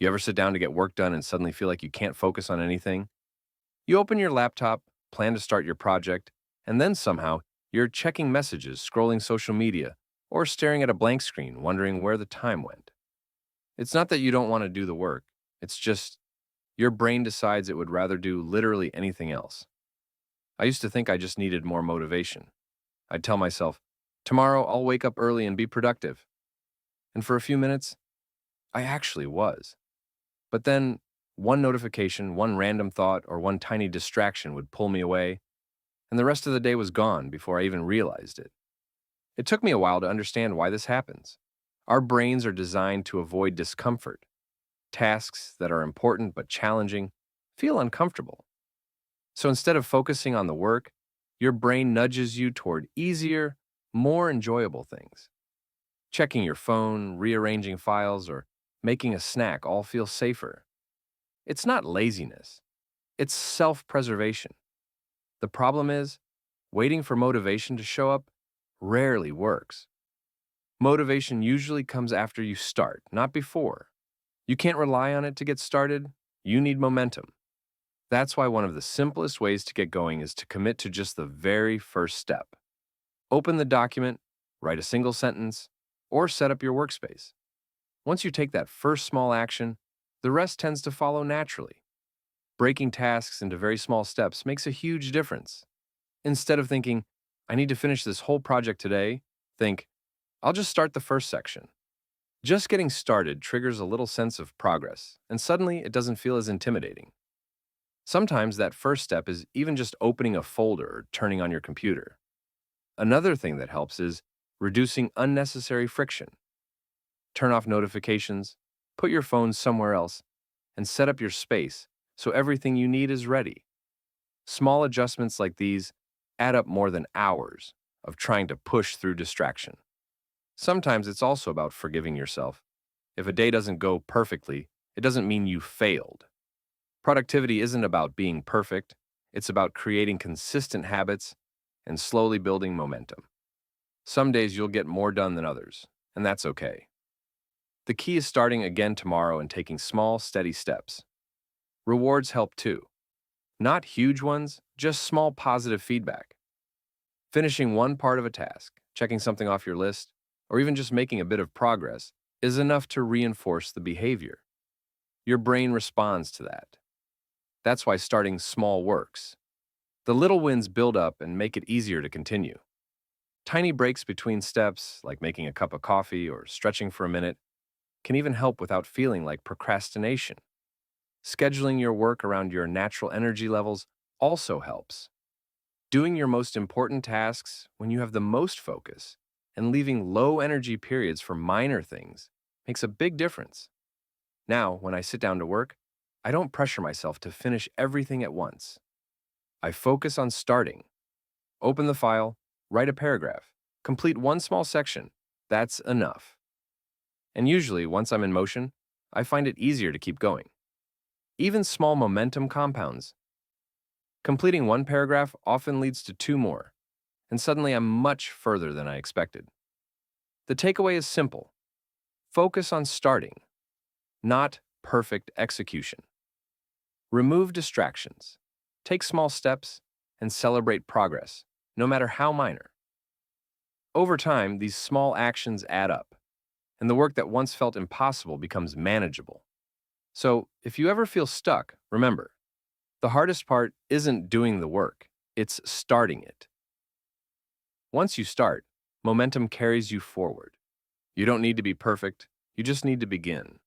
You ever sit down to get work done and suddenly feel like you can't focus on anything? You open your laptop, plan to start your project, and then somehow you're checking messages, scrolling social media, or staring at a blank screen, wondering where the time went. It's not that you don't want to do the work, it's just your brain decides it would rather do literally anything else. I used to think I just needed more motivation. I'd tell myself, tomorrow I'll wake up early and be productive. And for a few minutes, I actually was. But then one notification, one random thought, or one tiny distraction would pull me away, and the rest of the day was gone before I even realized it. It took me a while to understand why this happens. Our brains are designed to avoid discomfort. Tasks that are important but challenging feel uncomfortable. So instead of focusing on the work, your brain nudges you toward easier, more enjoyable things. Checking your phone, rearranging files, or making a snack all feel safer. It's not laziness, it's self preservation. The problem is, waiting for motivation to show up rarely works. Motivation usually comes after you start, not before. You can't rely on it to get started, you need momentum. That's why one of the simplest ways to get going is to commit to just the very first step. Open the document, write a single sentence, or set up your workspace. Once you take that first small action, the rest tends to follow naturally. Breaking tasks into very small steps makes a huge difference. Instead of thinking, I need to finish this whole project today, think, I'll just start the first section. Just getting started triggers a little sense of progress, and suddenly it doesn't feel as intimidating. Sometimes that first step is even just opening a folder or turning on your computer. Another thing that helps is reducing unnecessary friction. Turn off notifications, put your phone somewhere else, and set up your space so everything you need is ready. Small adjustments like these add up more than hours of trying to push through distraction. Sometimes it's also about forgiving yourself. If a day doesn't go perfectly, it doesn't mean you failed. Productivity isn't about being perfect, it's about creating consistent habits and slowly building momentum. Some days you'll get more done than others, and that's okay. The key is starting again tomorrow and taking small, steady steps. Rewards help too. Not huge ones, just small positive feedback. Finishing one part of a task, checking something off your list, or even just making a bit of progress is enough to reinforce the behavior. Your brain responds to that. That's why starting small works. The little wins build up and make it easier to continue. Tiny breaks between steps, like making a cup of coffee or stretching for a minute, can even help without feeling like procrastination. Scheduling your work around your natural energy levels also helps. Doing your most important tasks when you have the most focus and leaving low energy periods for minor things makes a big difference. Now, when I sit down to work, I don't pressure myself to finish everything at once. I focus on starting. Open the file, write a paragraph, complete one small section. That's enough. And usually, once I'm in motion, I find it easier to keep going. Even small momentum compounds. Completing one paragraph often leads to two more, and suddenly I'm much further than I expected. The takeaway is simple. Focus on starting, not perfect execution. Remove distractions, take small steps, and celebrate progress, no matter how minor. Over time, these small actions add up, and the work that once felt impossible becomes manageable. So, if you ever feel stuck, remember, the hardest part isn't doing the work, it's starting it. Once you start, momentum carries you forward. You don't need to be perfect, you just need to begin.